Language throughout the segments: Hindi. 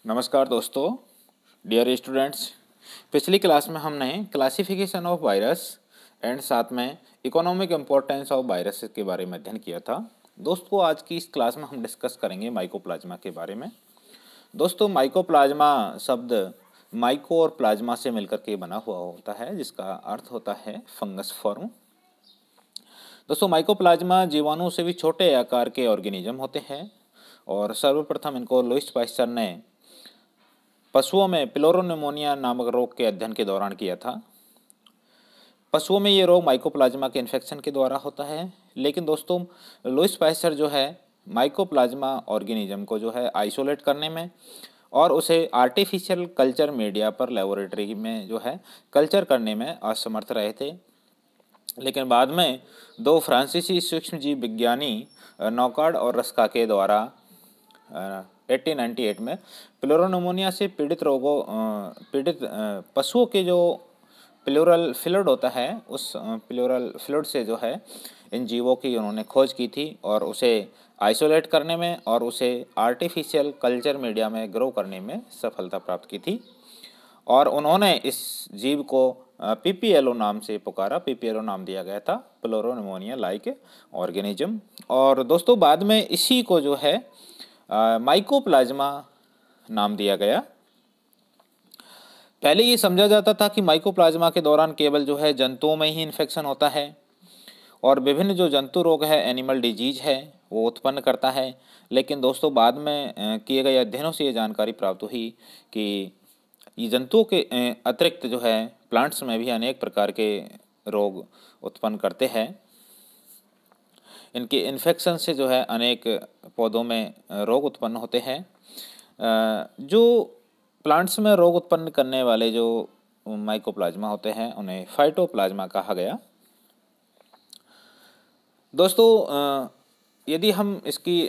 नमस्कार दोस्तों, डियर स्टूडेंट्स। पिछली क्लास में हमने क्लासिफिकेशन ऑफ वायरस एंड साथ में इकोनॉमिक इम्पोर्टेंस ऑफ वायरस के बारे में अध्ययन किया था। दोस्तों, आज की इस क्लास में हम डिस्कस करेंगे माइकोप्लाज्मा के बारे में। दोस्तों, माइकोप्लाज्मा शब्द माइको और प्लाज्मा से मिलकर के बना हुआ होता है, जिसका अर्थ होता है फंगस फॉर्म। दोस्तों, माइकोप्लाज्मा जीवाणु से भी छोटे आकार के ऑर्गेनिज्म होते हैं और सर्वप्रथम इनको लुईस पास्चर ने पशुओं में प्लोरोनिमोनिया नामक रोग के अध्ययन के दौरान किया था। पशुओं में ये रोग माइकोप्लाज्मा के इन्फेक्शन के द्वारा होता है, लेकिन दोस्तों लुईस पास्चर जो है माइकोप्लाज्मा ऑर्गेनिज्म को जो है आइसोलेट करने में और उसे आर्टिफिशियल कल्चर मीडिया पर लेबोरेटरी में जो है कल्चर करने में असमर्थ रहे थे। लेकिन बाद में दो फ्रांसीसी सूक्ष्मजीव विज्ञानी नौकार्ड और रस्का के द्वारा 1898 में प्लोरोनिमोनिया से पीड़ित पशुओं के जो प्लूरल फ्लूइड होता है, उस प्लूरल फ्लूइड से जो है इन जीवों की उन्होंने खोज की थी और उसे आइसोलेट करने में और उसे आर्टिफिशियल कल्चर मीडिया में ग्रो करने में सफलता प्राप्त की थी। और उन्होंने इस जीव को पीपीएलओ नाम से पुकारा। पीपीएलओ नाम दिया गया था, प्लोरोनिमोनिया लाइक ऑर्गेनिज्म। और दोस्तों बाद में इसी को जो है माइकोप्लाज्मा नाम दिया गया। पहले ये समझा जाता था कि माइकोप्लाज्मा के दौरान केवल जो है जंतुओं में ही इन्फेक्शन होता है और विभिन्न जो जंतु रोग है, एनिमल डिजीज है, वो उत्पन्न करता है। लेकिन दोस्तों बाद में किए गए अध्ययनों से ये जानकारी प्राप्त हुई कि ये जंतुओं के अतिरिक्त जो है प्लांट्स में भी अनेक प्रकार के रोग उत्पन्न करते हैं। इनके इन्फेक्शन से जो है अनेक पौधों में रोग उत्पन्न होते हैं। जो प्लांट्स में रोग उत्पन्न करने वाले जो माइकोप्लाज्मा होते हैं उन्हें फाइटोप्लाज्मा कहा गया। दोस्तों, यदि हम इसकी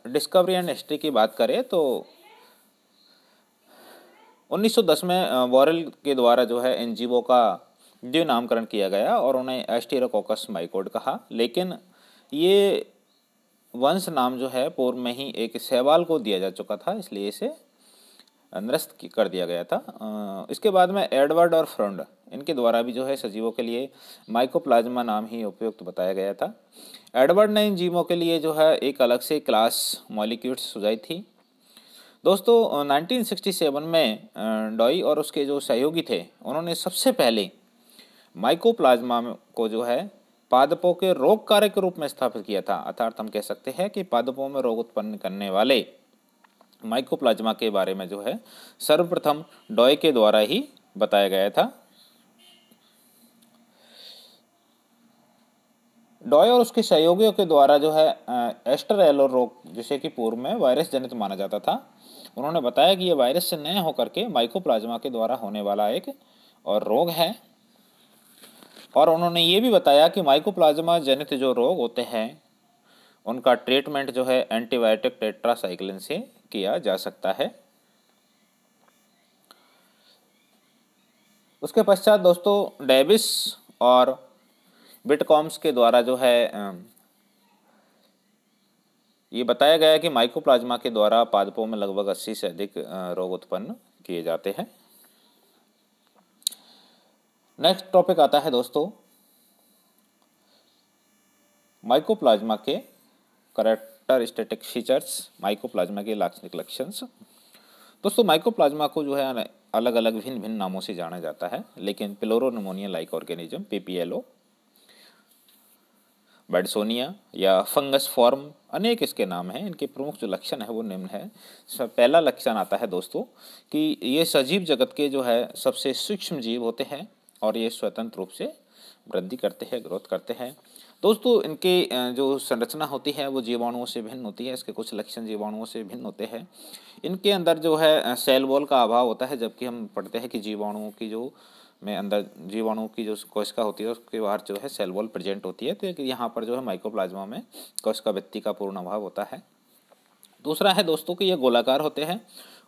डिस्कवरी एंड हिस्ट्री की बात करें तो 1910 में वॉरेल के द्वारा जो है इन जीवों का द्वि नामकरण किया गया और उन्हें एस्टेरोकोकस माइकोड कहा। लेकिन ये वंश नाम जो है पूर्व में ही एक शैवाल को दिया जा चुका था, इसलिए इसे निरस्त कर दिया गया था। इसके बाद में एडवर्ड और फ्रोंड इनके द्वारा भी जो है सजीवों के लिए माइकोप्लाज्मा नाम ही उपयुक्त बताया गया था। एडवर्ड ने इन जीवों के लिए जो है एक अलग से क्लास मॉलिक्यूल्स सुझाई थी। दोस्तों 1967 में डॉई और उसके जो सहयोगी थे उन्होंने सबसे पहले माइकोप्लाज्मा को जो है पादपों के रोग कारक के रूप में स्थापित किया था। अर्थात हम कह सकते हैं कि पादपों में रोग उत्पन्न करने वाले माइकोप्लाज्मा के बारे में जो है सर्वप्रथम डॉय के द्वारा ही बताया गया था। डॉय और उसके सहयोगियों के द्वारा जो है एस्टरेलो रोग, जिसे कि पूर्व में वायरस जनित माना जाता था, उन्होंने बताया कि यह वायरस से न होकर के माइकोप्लाज्मा के द्वारा होने वाला एक और रोग है। और उन्होंने ये भी बताया कि माइकोप्लाज्मा जनित जो रोग होते हैं उनका ट्रीटमेंट जो है एंटीबायोटिक टेट्रासाइक्लिन से किया जा सकता है। उसके पश्चात दोस्तों डेविस और बिटकॉम्स के द्वारा जो है ये बताया गया कि माइकोप्लाज्मा के द्वारा पादपों में लगभग 80 से अधिक रोग उत्पन्न किए जाते हैं। नेक्स्ट टॉपिक आता है दोस्तों माइकोप्लाज्मा के कैरेक्टरिस्टिक फीचर्स, माइकोप्लाज्मा के लाक्षणिक लक्षण। दोस्तों माइकोप्लाज्मा को जो है अलग अलग भिन्न भिन्न नामों से जाना जाता है, लेकिन प्लोरोनिमोनिया लाइक ऑर्गेनिज्म, पीपीएलओ, बैडसोनिया या फंगस फॉर्म, अनेक इसके नाम हैं। इनके प्रमुख जो लक्षण है वो निम्न है। पहला लक्षण आता है दोस्तों कि ये सजीव जगत के जो है सबसे सूक्ष्म जीव होते हैं और ये स्वतंत्र रूप से वृद्धि करते हैं, ग्रोथ करते हैं। दोस्तों इनके जो संरचना होती है वो जीवाणुओं से भिन्न होती है। इसके कुछ लक्षण जीवाणुओं से भिन्न होते हैं। इनके अंदर जो है सेल वॉल का अभाव होता है, जबकि हम पढ़ते हैं कि जीवाणुओं की जो में अंदर जीवाणु की जो कोशिका होती है उसके बाहर जो है सेल वॉल प्रेजेंट होती है। तो यहाँ पर जो है माइकोप्लाज्मा में कोशिका भित्ति का पूर्ण अभाव होता है। दूसरा है दोस्तों कि ये गोलाकार होते हैं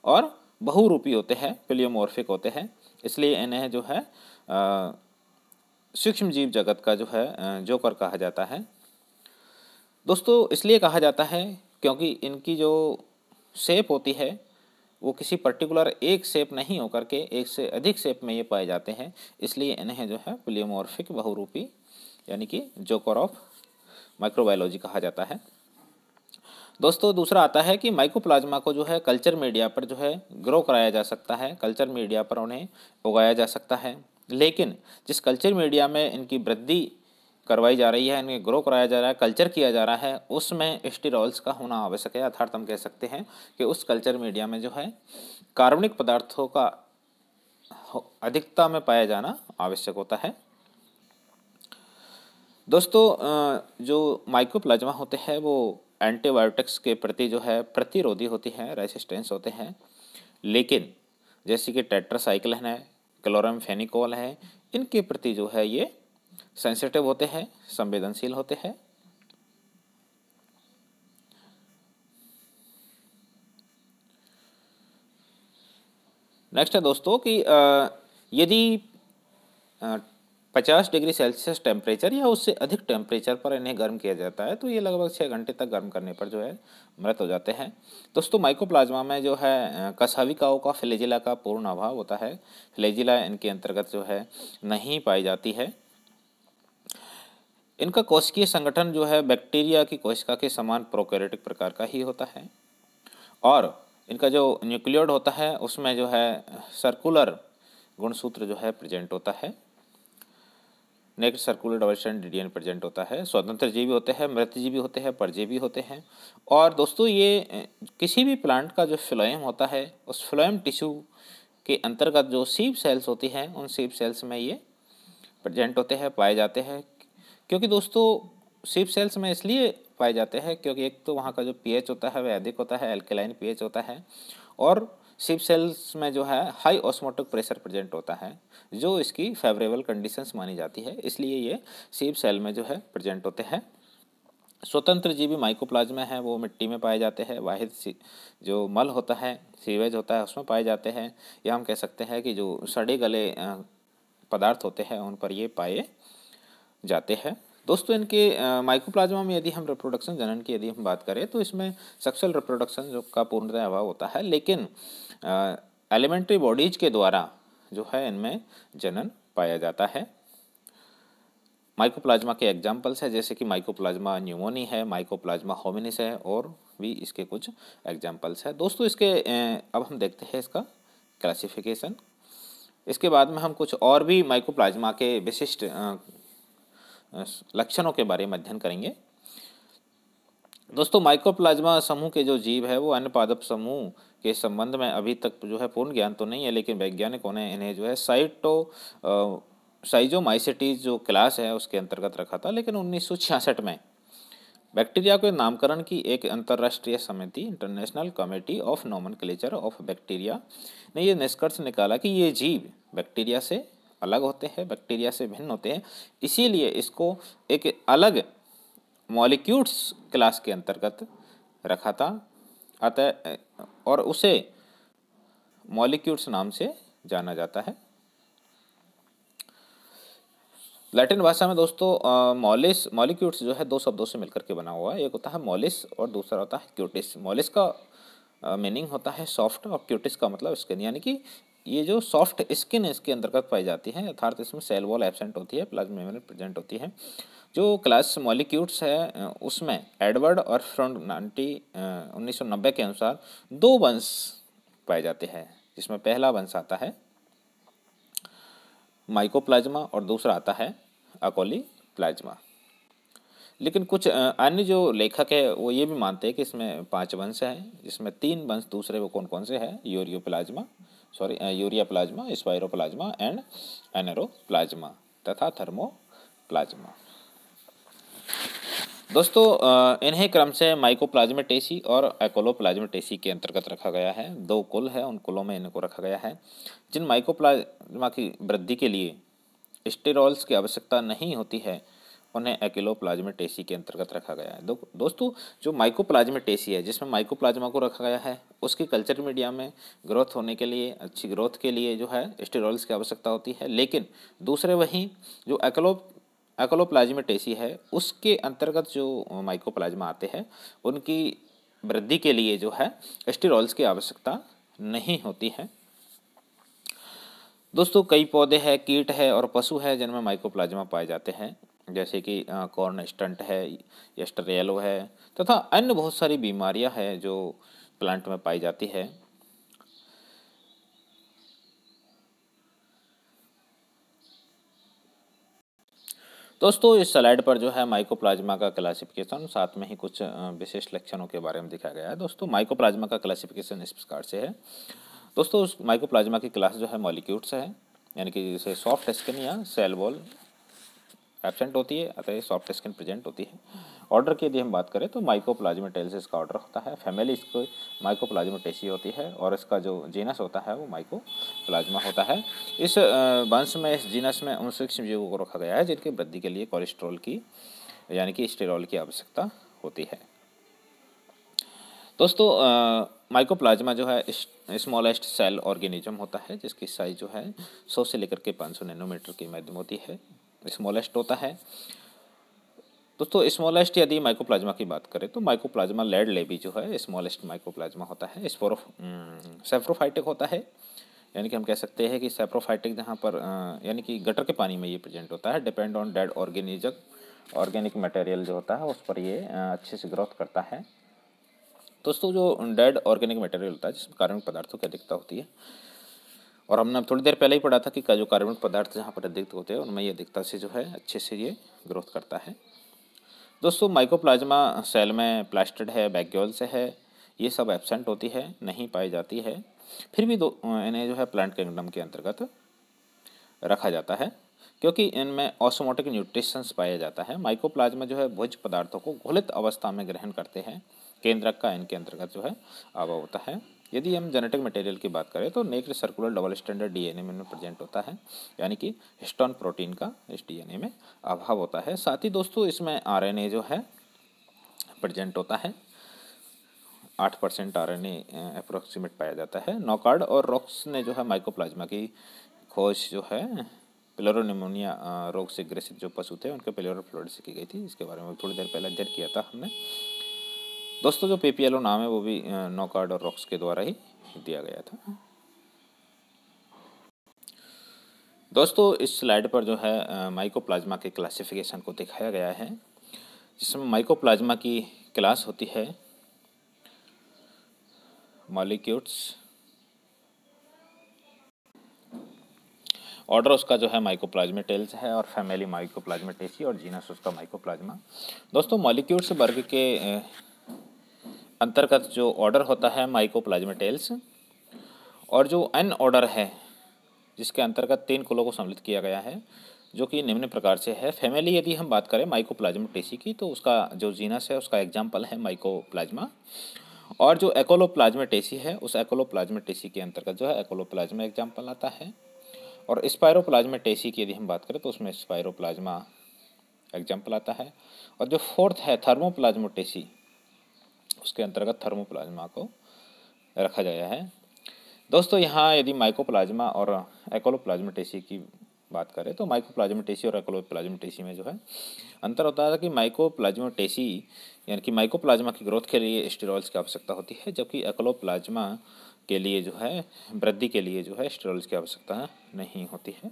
और बहुरूपी होते हैं, प्लियोमॉर्फिक होते हैं, इसलिए इन्हें जो है सूक्ष्म जीव जगत का जो है जोकर कहा जाता है। दोस्तों इसलिए कहा जाता है क्योंकि इनकी जो शेप होती है वो किसी पर्टिकुलर एक शेप नहीं होकर के एक से अधिक शेप में ये पाए जाते हैं, इसलिए इन्हें जो है प्लियोमॉर्फिक बहुरूपी यानी कि जोकर ऑफ माइक्रोबायोलॉजी कहा जाता है। दोस्तों दूसरा आता है कि माइकोप्लाज्मा को जो है कल्चर मीडिया पर जो है ग्रो कराया जा सकता है, कल्चर मीडिया पर उन्हें उगाया जा सकता है, लेकिन जिस कल्चर मीडिया में इनकी वृद्धि करवाई जा रही है, इन्हें ग्रो कराया जा रहा है, कल्चर किया जा रहा है, उसमें स्टेरॉल्स का होना आवश्यक है। अर्थात हम कह सकते हैं कि उस कल्चर मीडिया में जो है कार्बनिक पदार्थों का अधिकता में पाया जाना आवश्यक होता है। दोस्तों जो माइकोप्लाज्मा होते हैं वो एंटीबायोटिक्स के प्रति जो है प्रतिरोधी होती हैं, रेसिस्टेंस होते हैं, लेकिन जैसे कि टेट्रासाइक्लिन है, क्लोरामफेनिकोल है, इनके प्रति जो है ये सेंसिटिव होते हैं, संवेदनशील होते हैं। नेक्स्ट है दोस्तों कि यदि 50 डिग्री सेल्सियस टेम्परेचर या उससे अधिक टेम्परेचर पर इन्हें गर्म किया जाता है तो ये लगभग 6 घंटे तक गर्म करने पर जो है मृत हो जाते हैं। दोस्तों माइकोप्लाज्मा में जो है कशाविकाओं का फ्लैजिला का पूर्ण अभाव होता है, फ्लैजिला इनके अंतर्गत जो है नहीं पाई जाती है। इनका कोशिकीय संगठन जो है बैक्टीरिया की कोशिका के समान प्रोकैरियोटिक प्रकार का ही होता है, और इनका जो न्यूक्लियोइड होता है उसमें जो है सर्कुलर गुणसूत्र जो है प्रेजेंट होता है। Next circular double strand DNA present होता है। स्वतंत्र जीवी होते हैं, मृत जीवी होते हैं, परजीवी होते हैं। और दोस्तों ये किसी भी प्लांट का जो फ्लोएम होता है उस फ्लोएम टिश्यू के अंतर्गत जो सीप सेल्स होती हैं उन सीप सेल्स में ये प्रेजेंट होते हैं, पाए जाते हैं। क्योंकि दोस्तों सीप सेल्स में इसलिए पाए जाते हैं क्योंकि एक तो वहाँ का जो पीएच होता है वह अधिक होता है, एल्कलाइन पीएच होता है, और सीप सेल्स में जो है हाई ऑस्मोटिक प्रेशर प्रेजेंट होता है जो इसकी फेवरेबल कंडीशंस मानी जाती है, इसलिए ये सीप सेल में जो है प्रेजेंट होते हैं। स्वतंत्र जीवी माइकोप्लाज्मा है वो मिट्टी में पाए जाते हैं, वाहिद जो मल होता है सीवेज होता है उसमें पाए जाते हैं, या हम कह सकते हैं कि जो सड़े गले पदार्थ होते हैं उन पर ये पाए जाते हैं। दोस्तों इनके माइकोप्लाज्मा में यदि हम रिप्रोडक्शन जनन की यदि हम बात करें तो इसमें सेक्सुअल रिप्रोडक्शन जो का पूर्णतः अभाव होता है, लेकिन एलिमेंट्री बॉडीज के द्वारा जो है इनमें जनन पाया जाता है। माइकोप्लाज्मा के एग्जाम्पल्स है जैसे कि माइकोप्लाज्मा न्यूमोनी है, माइकोप्लाज्मा होमिनिस है, और भी इसके कुछ एग्जाम्पल्स है। दोस्तों इसके अब हम देखते हैं इसका क्लासिफिकेशन। इसके बाद में हम कुछ और भी माइकोप्लाज्मा के विशिष्ट लक्षणों के बारे में अध्ययन करेंगे। दोस्तों माइकोप्लाज्मा समूह के जो जीव है वो अन्य पादप समूह के संबंध में अभी तक जो है पूर्ण ज्ञान तो नहीं है, लेकिन वैज्ञानिकों ने इन्हें जो है साइजोमाइसेटीज जो क्लास है उसके अंतर्गत रखा था, लेकिन 1966 में बैक्टीरिया के नामकरण की एक अंतर्राष्ट्रीय समिति international committee of nomenclature of bacteria ने ये निष्कर्ष निकाला कि ये जीव बैक्टीरिया से अलग होते हैं, बैक्टीरिया से भिन्न होते हैं, इसीलिए इसको एक अलग मॉलिक्यूल्स क्लास के अंतर्गत रखा था, अतः और उसे मॉलिक्यूल्स नाम से जाना जाता है। लैटिन भाषा में दोस्तों मॉलिक्यूल्स जो है दो शब्दों से मिलकर के बना हुआ है, एक होता है मॉलिस और दूसरा होता है क्यूटिस। मॉलिस का मीनिंग होता है सॉफ्ट और क्यूटिस का मतलब स्किन, यानी कि ये जो सॉफ्ट स्किन इसके अंतर्गत पाई जाती है, अर्थात इसमें सेल वॉल एब्सेंट होती है, प्लाज्मा मेम्ब्रेन प्रेजेंट होती है। जो क्लास मॉलिक्यूल्स है उसमें एडवर्ड और फ्रॉन्ड 1990 के अनुसार 2 वंश पाए जाते हैं, जिसमें पहला वंश आता है माइकोप्लाज्मा और दूसरा आता है अकोली प्लाज्मा। लेकिन कुछ अन्य जो लेखक है वो ये भी मानते हैं कि इसमें 5 वंश हैं, जिसमें 3 वंश दूसरे वो कौन कौन से हैं, यूरिया प्लाज्मा, स्पाइरोप्लाज्मा एंड एनेरोप्लाज्मा तथा थर्मोप्लाज्मा। दोस्तों इन्हें क्रम से माइकोप्लाज्मेटेसी और एकोलोप्लाज्मेटेसी के अंतर्गत रखा गया है। 2 कुल है, उन कुलों में इनको रखा गया है। जिन माइकोप्लाज्मा की वृद्धि के लिए स्टेरॉल्स की आवश्यकता नहीं होती है उन्हें एकिलोप्लाज्मेटेसी के अंतर्गत रखा गया है। दोस्तों जो माइकोप्लाज्मेटेसी है जिसमें माइकोप्लाज्मा को रखा गया है उसकी कल्चर मीडिया में ग्रोथ होने के लिए, अच्छी ग्रोथ के लिए जो है स्टेरॉल्स की आवश्यकता होती है, लेकिन दूसरे वहीं जो एकोलोप्लाज्मेटेसी है उसके अंतर्गत जो माइकोप्लाज्मा आते हैं उनकी वृद्धि के लिए जो है स्टेरॉल्स की आवश्यकता नहीं होती है। दोस्तों कई पौधे हैं, कीट है और पशु है जिनमें माइकोप्लाज्मा पाए जाते हैं, जैसे कि कॉर्न स्टंट है, एस्टर येलो है तथा अन्य बहुत सारी बीमारियां हैं जो प्लांट में पाई जाती है। दोस्तों इस स्लाइड पर जो है माइकोप्लाज्मा का क्लासिफिकेशन, साथ में ही कुछ विशेष लक्षणों के बारे में दिखाया गया है। दोस्तों माइकोप्लाज्मा का क्लासिफिकेशन इस प्रकार से है। दोस्तों उस माइकोप्लाज्मा की क्लास जो है मॉलिक्यूल्स है, यानी कि जैसे सॉफ्ट स्किन या सेल वॉल एब्सेंट होती है, अतः सॉफ्ट स्किन प्रेजेंट होती है। ऑर्डर की यदि हम बात करें तो माइकोप्लाज्मेटेल्स इसका ऑर्डर होता है, फैमिली इसको माइकोप्लाज्मेटेसी होती है और इसका जो जीनस होता है वो माइकोप्लाज्मा होता है। इस वंश में, इस जीनस में उन सूक्ष्म जीवों को रखा गया है जिनकी वृद्धि के लिए कोलेस्ट्रॉल की यानी कि स्टेरॉल की आवश्यकता होती है। दोस्तों माइकोप्लाज्मा जो है स्मॉलेस्ट सेल ऑर्गेनिज्म होता है जिसकी साइज जो है 100 से लेकर के 500 नैनोमीटर की मध्यम होती है, स्मॉलेस्ट होता है। दोस्तों स्मॉलेस्ट यदि माइकोप्लाज्मा की बात करें तो माइकोप्लाज्मा लेड लेबी जो है स्मॉलेस्ट माइकोप्लाज्मा होता है, सेप्रोफाइटिक होता है, यानी कि हम कह सकते हैं कि सेप्रोफाइटिक जहाँ पर यानी कि गटर के पानी में ये प्रेजेंट होता है। Depend on dead organic material जो होता है उस पर ये अच्छे से ग्रोथ करता है। दोस्तों जो डेड ऑर्गेनिक मटेरियल होता है जिसमें कार्बनिक पदार्थों की अधिकता होती है, और हमने थोड़ी देर पहले ही पढ़ा था कि जो कार्बनिक पदार्थ जहाँ पर अधिक होते हैं उनमें ये अधिकता से जो है अच्छे से ये ग्रोथ करता है। दोस्तों माइकोप्लाज्मा सेल में प्लास्टिड है, वैक्यूल्स है, ये सब एब्सेंट होती है, नहीं पाई जाती है। फिर भी इन्हें जो है प्लांट किंगडम के अंतर्गत रखा जाता है क्योंकि इनमें ऑस्मोटिक न्यूट्रिशंस पाया जाता है। माइकोप्लाज्मा जो है भोज्य पदार्थों को घुलित अवस्था में ग्रहण करते हैं, केंद्रक का इनके अंतर्गत जो है अभाव होता है। यदि हम जेनेटिक मटेरियल की बात करें तो naked circular double standard DNA में प्रेजेंट होता है, यानी कि हिस्टोन प्रोटीन का इस डीएनए में अभाव होता है। साथ ही दोस्तों इसमें आरएनए जो है प्रेजेंट होता है, 8% आरएनए अप्रोक्सीमेट पाया जाता है। नॉकार्ड और रॉक्स ने जो है माइकोप्लाज्मा की खोज जो है प्लेरोनिमोनिया रोग से ग्रसित जो पशु थे उनके प्लेरो फ्लूइड से की गई थी, इसके बारे में थोड़ी देर पहले अध्ययन किया था हमने। दोस्तों जो पीपीएलओ नाम है वो भी नॉकार्ड और रॉक्स के द्वारा ही दिया गया था। दोस्तों इस स्लाइड पर जो है माइकोप्लाज्मा के क्लासिफिकेशन को दिखाया गया है, जिसमें माइकोप्लाज्मा की क्लास होती है मॉलिक्यूल्स, ऑर्डर उसका जो है माइकोप्लाज्मेटेल्स है और फैमिली माइकोप्लाज्मेटेसी और जीनस उसका माइकोप्लाज्मा। दोस्तों मॉलिक्यूल्स वर्ग के अंतर्गत जो ऑर्डर होता है माइकोप्लाज्मेटेल्स, और जो एन ऑर्डर है जिसके अंतर्गत 3 कुलों को सम्मिलित किया गया है जो कि निम्न प्रकार से है। फैमिली यदि हम बात करें माइकोप्लाज्मेटेसी की तो उसका जो जीनस है उसका एग्जाम्पल है माइकोप्लाज्मा, और जो एकोलोप्लाज्मेटेसी है उस एकोलोप्लाज्मेटेसी के अंतर्गत जो है एकोलोप्लाज्मा एग्जाम्पल आता है। और स्पाइरोप्लाज्मेटेसी की यदि हम बात करें तो उसमें स्पाइरोप्लाज्मा एग्जाम्पल आता है। और जो फोर्थ है थर्मोप्लाज्मेटेसी, उसके अंतर्गत थर्मोप्लाज्मा को रखा गया है। दोस्तों यहाँ यदि माइकोप्लाज्मा और एकोलोप्लाज्मेटेसी की बात करें तो माइकोप्लाज्मेटेसी और एकोलोप्लाज्मेटेसी में जो है अंतर होता है कि माइकोप्लाज्मेटेसी यानी कि माइकोप्लाज्मा की ग्रोथ के लिए स्टेरॉइड्स की आवश्यकता होती है, जबकि एकोलोप्लाज्मा के लिए जो है वृद्धि के लिए जो है स्टेरॉइड्स की आवश्यकता नहीं होती है।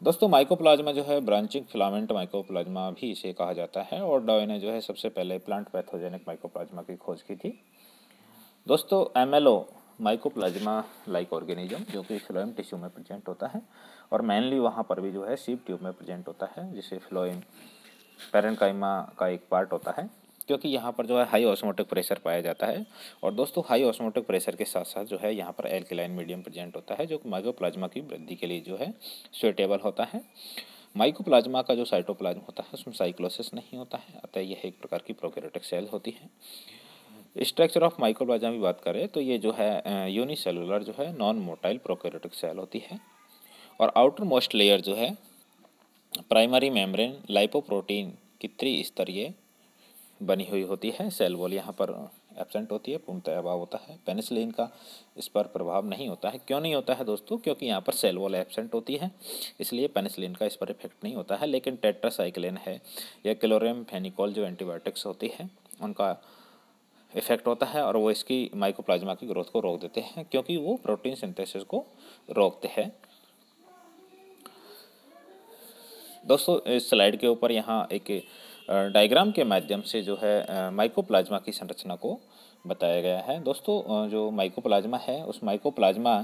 दोस्तों माइकोप्लाज्मा जो है ब्रांचिंग फिलामेंट माइकोप्लाज्मा भी इसे कहा जाता है, और डॉय ने जो है सबसे पहले प्लांट पैथोजेनिक माइकोप्लाज्मा की खोज की थी। दोस्तों एमएलओ माइकोप्लाज्मा लाइक ऑर्गेनिज्म जो कि फ्लोएम टिश्यू में प्रेजेंट होता है, और मेनली वहाँ पर भी जो है सीव ट्यूब में प्रेजेंट होता है, जिसे फ्लोएम पैरेन्काइमा का एक पार्ट होता है, क्योंकि यहाँ पर जो है हाई ऑस्मोटिक प्रेशर पाया जाता है। और दोस्तों हाई ऑस्मोटिक प्रेशर के साथ साथ जो है यहाँ पर एल्कलाइन मीडियम प्रेजेंट होता है जो माइकोप्लाज्मा की वृद्धि के लिए जो है सुइटेबल होता है। माइकोप्लाज्मा का जो साइटोप्लाज्म होता है उसमें साइक्लोसिस नहीं होता है, अतः यह एक प्रकार की प्रोकैरियोटिक सेल होती है। स्ट्रक्चर ऑफ माइकोप्लाज्मा की बात करें तो ये जो है यूनिसेलुलर जो है नॉन मोटाइल प्रोकैरियोटिक सेल होती है, और आउटर मोस्ट लेयर जो है प्राइमरी मेम्ब्रेन लाइपोप्रोटीन की त्रिस्तरीय बनी हुई होती है। सेल वॉल यहाँ पर एब्सेंट होती है, पूर्णतः अभाव होता है। पेनिसिलिन का इस पर प्रभाव नहीं होता है। क्यों नहीं होता है दोस्तों? क्योंकि यहाँ पर सेल वॉल एब्सेंट होती है, इसलिए पेनिसिलिन का इस पर इफेक्ट नहीं होता है। लेकिन टेट्रासाइक्लिन है या क्लोरेमफेनिकोल जो एंटीबायोटिक्स होती है उनका इफेक्ट होता है और वो इसकी माइकोप्लाज्मा की ग्रोथ को रोक देते हैं, क्योंकि वो प्रोटीन सिंथेसिस को रोकते हैं। दोस्तों इस स्लाइड के ऊपर यहाँ एक डायग्राम के माध्यम से जो है माइकोप्लाज्मा की संरचना को बताया गया है। दोस्तों जो माइकोप्लाज्मा है, उस माइकोप्लाज्मा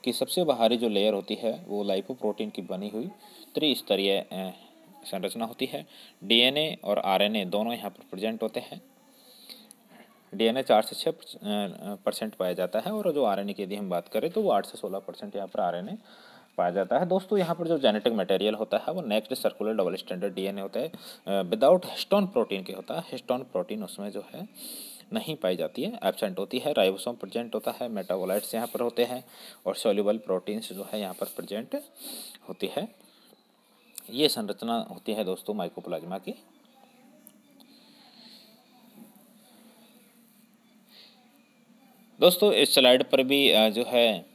की सबसे बाहरी जो लेयर होती है वो लाइपोप्रोटीन की बनी हुई त्रिस्तरीय संरचना होती है। डीएनए और आरएनए दोनों यहाँ पर प्रेजेंट होते हैं। डीएनए 4 से 6% पाया जाता है और जो आरएनए की यदि हम बात करें तो वो 8 से 16% यहाँ पर आरएनए पाया जाता है। दोस्तों यहाँ पर जो जेनेटिक मटेरियल होता है वो next circular double standard DNA होता है, विदाउट हिस्टोन प्रोटीन के होता है। हिस्टोन प्रोटीन उसमें जो है नहीं पाई जाती है, एब्सेंट होती है। राइबोसोम प्रेजेंट होता है, मेटाबोलाइट्स यहाँ पर होते हैं और सॉल्युबल प्रोटीन्स जो है यहाँ पर प्रेजेंट होती है। ये संरचना होती है दोस्तों माइकोप्लाज्मा की। दोस्तों इस स्लाइड पर भी जो है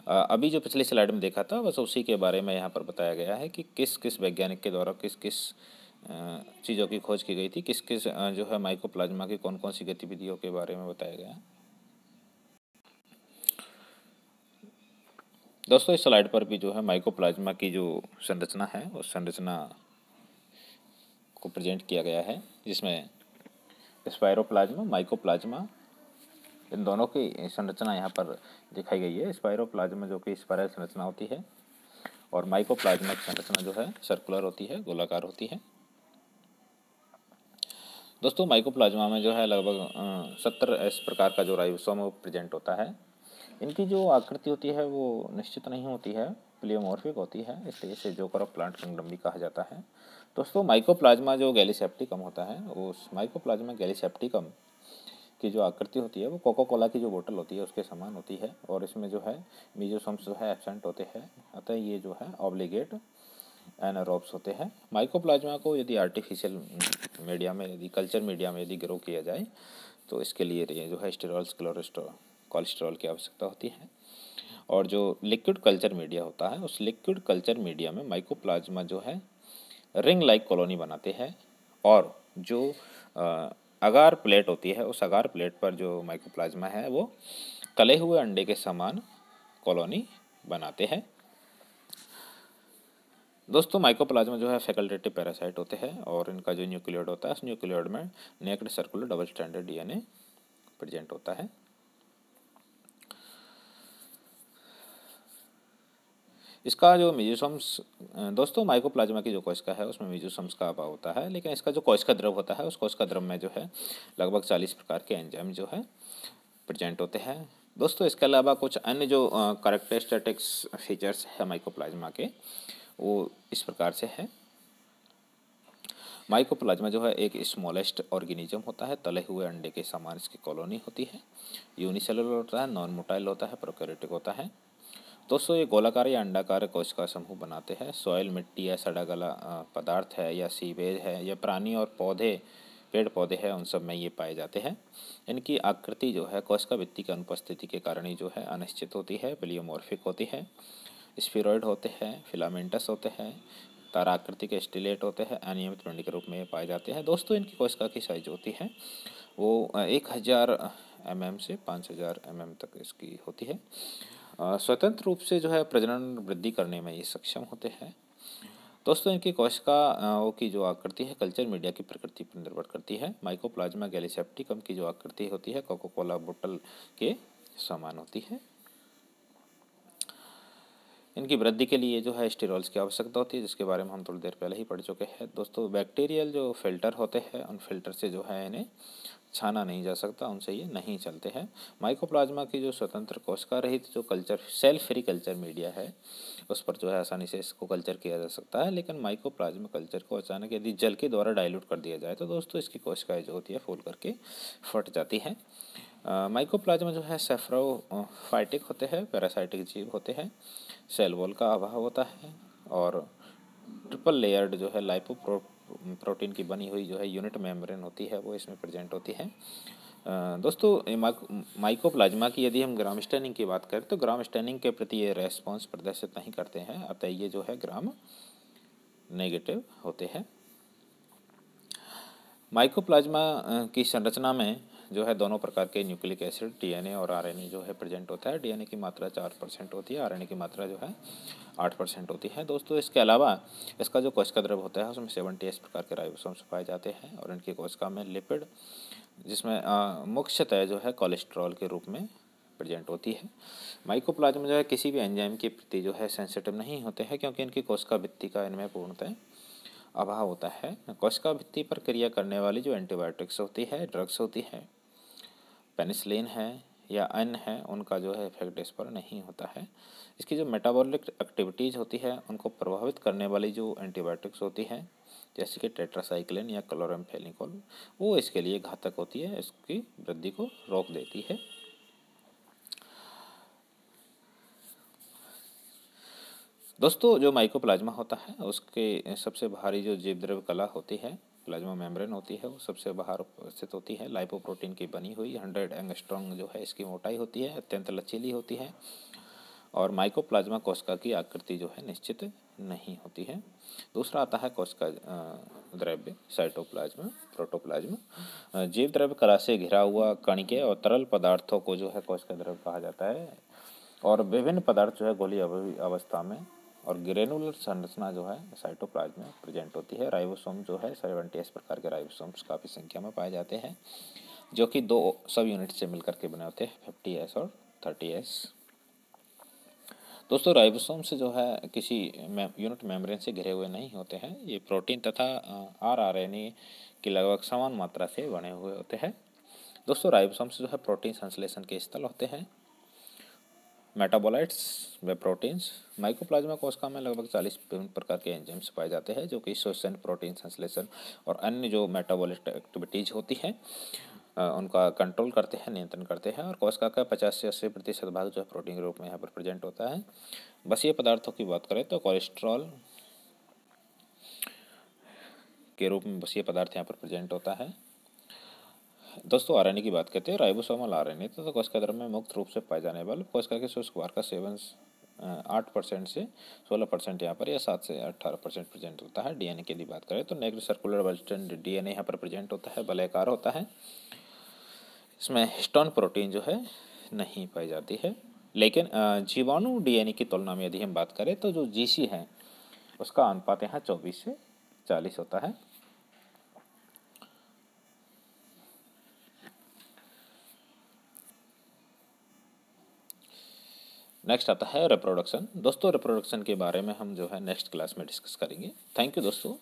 अभी जो पिछली स्लाइड में देखा था बस उसी के बारे में यहाँ पर बताया गया है कि किस किस वैज्ञानिक के द्वारा किस किस चीज़ों की खोज की गई थी, किस किस जो है माइकोप्लाज्मा की कौन कौन सी गतिविधियों के बारे में बताया गया। दोस्तों इस स्लाइड पर भी जो है माइकोप्लाज्मा की जो संरचना है उस संरचना को प्रेजेंट किया गया है, जिसमें स्पाइरोप्लाज्मा, माइकोप्लाज्मा, इन दोनों की संरचना यहाँ पर दिखाई गई है। स्पाइरोप्लाज्मा जो कि स्पाइरल संरचना होती है और माइकोप्लाज्मा की संरचना जो है सर्कुलर होती है, गोलाकार होती है। दोस्तों माइकोप्लाज्मा में जो है लगभग 70 इस प्रकार का जो राइबोसोम वो प्रेजेंट होता है। इनकी जो आकृति होती है वो निश्चित नहीं होती है, प्लियोमॉर्फिक होती है, इसलिए इसे जोकर ऑफ प्लांट किंगडम भी कहा जाता है। दोस्तों माइकोप्लाज्मा जो गैलीसेप्टिकम होता है, उस माइकोप्लाज्मा गैलीसेप्टिकम की जो आकृति होती है वो कोका कोला की जो बोतल होती है उसके समान होती है और इसमें जो है मीजोसोम्स जो है एब्सेंट होते हैं, अतः ये जो है ऑब्लिगेट एनारोब्स होते हैं। माइकोप्लाज्मा को यदि आर्टिफिशियल मीडिया में, यदि कल्चर मीडिया में यदि ग्रो किया जाए तो इसके लिए जो है स्टेरॉल्स, कोलेस्ट्रॉल की आवश्यकता होती है। और जो लिक्विड कल्चर मीडिया होता है उस लिक्विड कल्चर मीडिया में माइकोप्लाज्मा जो है रिंग लाइक कॉलोनी बनाते हैं और जो अगार प्लेट होती है उस अगार प्लेट पर जो माइकोप्लाज्मा है वो तले हुए अंडे के समान कॉलोनी बनाते हैं। दोस्तों माइकोप्लाज्मा जो है फैकल्टेटिव पैरासाइट होते हैं और इनका जो न्यूक्लियोइड होता है उस न्यूक्लियोइड में naked circular double standard DNA present होता है। इसका जो मेजोसोम्स, दोस्तों माइकोप्लाज्मा की जो कोशिका है उसमें मेजोसोम्स का अभाव होता है, लेकिन इसका जो कोशिका द्रव होता है उस कोशिका द्रव में जो है लगभग 40 प्रकार के एंजाइम जो है प्रेजेंट होते हैं। दोस्तों इसके अलावा कुछ अन्य जो कैरेक्टरिस्टिक्स फीचर्स है माइकोप्लाज्मा के वो इस प्रकार से है। माइकोप्लाज्मा जो है एक स्मॉलेस्ट ऑर्गेनिज्म होता है, तले हुए अंडे के समान इसकी कॉलोनी होती है, यूनिसेलुलर होता है, नॉन मोटाइल होता है, प्रोकैरियोटिक होता है। दोस्तों ये गोलाकार या अंडाकार कोशिका समूह बनाते हैं। सॉइल, मिट्टी या सड़ा गला पदार्थ है या सीवेज है या प्राणी और पौधे, पेड़ पौधे हैं, उन सब में ये पाए जाते हैं। इनकी आकृति जो है कोशिका भित्ति की अनुपस्थिति के कारण ही जो है अनिश्चित होती है, प्लियोमॉर्फिक होती है। स्फीरॉइड होते हैं, फिलामेंटस होते हैं, ताराकृति के स्टिलेट होते हैं, अनियमित पिंड के रूप में पाए जाते हैं। दोस्तों इनकी कोशिका की साइज होती है वो 1000 mm से 5000 mm तक इसकी होती है। स्वतंत्र रूप से जो है प्रजनन वृद्धि करने में ये सक्षम होते हैं। दोस्तों इनकी कोशिकाओं की जो आकृति है कल्चर मीडिया की प्रकृति पर निर्भर करती है। माइकोप्लाज्मा गैलीसेप्टिकम की जो आकृति होती है कोका कोला बोतल के समान होती है। इनकी वृद्धि के लिए जो है स्टेरॉल्स की आवश्यकता होती है, जिसके बारे में हम थोड़ी देर पहले ही पढ़ चुके हैं। दोस्तों बैक्टीरियल जो फिल्टर होते हैं उन फिल्टर से जो है इन्हें छाना नहीं जा सकता, उनसे ये नहीं चलते हैं। माइकोप्लाज्मा की जो स्वतंत्र कोशिका रहित जो culture, cell free culture media है उस पर जो है आसानी से इसको कल्चर किया जा सकता है, लेकिन माइकोप्लाज्मा कल्चर को अचानक यदि जल के द्वारा डाइल्यूट कर दिया जाए तो दोस्तों इसकी कोशिकाएँ जो होती है फूल करके फट जाती हैं। माइकोप्लाज्मा जो है सेफ्रोफाइटिक होते हैं, पैरासाइटिक जीव होते हैं, सेल वॉल का अभाव होता है और ट्रिपल लेयर्ड जो है प्रोटीन की बनी हुई जो है यूनिट मेम्ब्रेन होती है वो इसमें प्रेजेंट होती है। दोस्तों माइकोप्लाज्मा की यदि हम ग्राम स्टेनिंग की बात करें तो ग्राम स्टेनिंग के प्रति ये रेस्पॉन्स प्रदर्शित नहीं करते हैं, अतः ये जो है ग्राम नेगेटिव होते हैं। माइकोप्लाज्मा की संरचना में जो है दोनों प्रकार के न्यूक्लिक एसिड डीएनए और आरएनए जो है प्रेजेंट होता है। डीएनए की मात्रा 4% होती है, आरएनए की मात्रा जो है 8% होती है। दोस्तों इसके अलावा इसका जो कोशिका द्रव होता है उसमें 78 प्रकार के राइबोसोम्स पाए जाते हैं और इनकी कोशिका में लिपिड, जिसमें मुख्यतः जो है कोलेस्ट्रॉल के रूप में प्रेजेंट होती है। माइकोप्लाज्मा जो है किसी भी एंजाइम के प्रति जो है सेंसिटिव नहीं होते हैं, क्योंकि इनकी कोशिका भित्ति का इनमें पूर्णतः अभाव होता है। कोशिका भित्ति पर क्रिया करने वाली जो एंटीबायोटिक्स होती है, ड्रग्स होती है, पेनिसिलिन है या अन्य है, उनका जो है इफेक्ट इस पर नहीं होता है। इसकी जो मेटाबॉलिक एक्टिविटीज़ होती है उनको प्रभावित करने वाली जो एंटीबायोटिक्स होती है, जैसे कि टेट्रासाइक्लिन या क्लोरामफेनिकोल, वो इसके लिए घातक होती है, इसकी वृद्धि को रोक देती है। दोस्तों जो माइकोप्लाज्मा होता है उसके सबसे बाहरी जो जीवद्रव्य कला होती है, प्लाज्मा मेम्ब्रेन होती है, वो सबसे बाहर स्थित होती है। लाइपोप्रोटीन की बनी हुई 100 एंगस्ट्रॉम जो है इसकी मोटाई होती है, अत्यंत लचीली होती है और माइकोप्लाज्मा कोशिका की आकृति जो है निश्चित नहीं होती है। दूसरा आता है कोशिका द्रव्य, साइटोप्लाज्मा, प्रोटोप्लाज्मा। जीव द्रव्य कला से घिरा हुआ कणिके और तरल पदार्थों को जो है कोशिका द्रव्य कहा जाता है और विभिन्न पदार्थ जो है गोलीय अवस्था में और ग्रेनुलर संरचना जो है साइटोप्लाज्म में प्रेजेंट होती है। राइबोसोम जो है 78 प्रकार के राइबोसोम्स काफ़ी संख्या में पाए जाते हैं, जो कि 2 सब यूनिट से मिलकर के बने होते हैं, 50S और 30S। दोस्तों राइबोसोम से जो है किसी यूनिट मेम्ब्रेन से घिरे हुए नहीं होते हैं, ये प्रोटीन तथा आरएनए की लगभग समान मात्रा से बने हुए होते हैं। दोस्तों राइबोसोम से जो है प्रोटीन संश्लेषण के स्थल होते हैं। मेटाबोलाइट्स व प्रोटीन्स, माइकोप्लाज्मा कोशिका में लगभग 40 विभिन्न प्रकार के एंजाइम्स पाए जाते हैं, जो कि श्वसन, प्रोटीन संश्लेषण और अन्य जो मेटाबॉलिक एक्टिविटीज होती है उनका कंट्रोल करते हैं, नियंत्रण करते हैं। और कोशिका का 50 से 80% भाग जो है प्रोटीन के रूप में यहाँ पर प्रेजेंट होता है। बसीय पदार्थों की बात करें तो कोलेस्ट्रॉल के रूप में बसीय पदार्थ यहाँ पर प्रेजेंट होता है। दोस्तों आरएनए की बात करते हैं, राइबोसोमल आरएनए तो कोशिका द्रव्य में मुक्त रूप से पाए जाने वाले कोशिका के शुष्क भार का सेवन 8% से 16% यहाँ पर या 7 से 18% प्रेजेंट होता है। डीएनए की यदि बात करें तो नेग्रो सर्कुलर वेस्टर्न डीएनए यहाँ पर प्रेजेंट होता है, वलयाकार होता है। इसमें हिस्टोन प्रोटीन जो है नहीं पाई जाती है। लेकिन जीवाणु डीएनए की तुलना में यदि हम बात करें तो जो जीसी है उसका अनुपात यहाँ 24 से 40 होता है। नेक्स्ट आता है रिप्रोडक्शन। दोस्तों रिप्रोडक्शन के बारे में हम जो है नेक्स्ट क्लास में डिस्कस करेंगे। थैंक यू दोस्तों।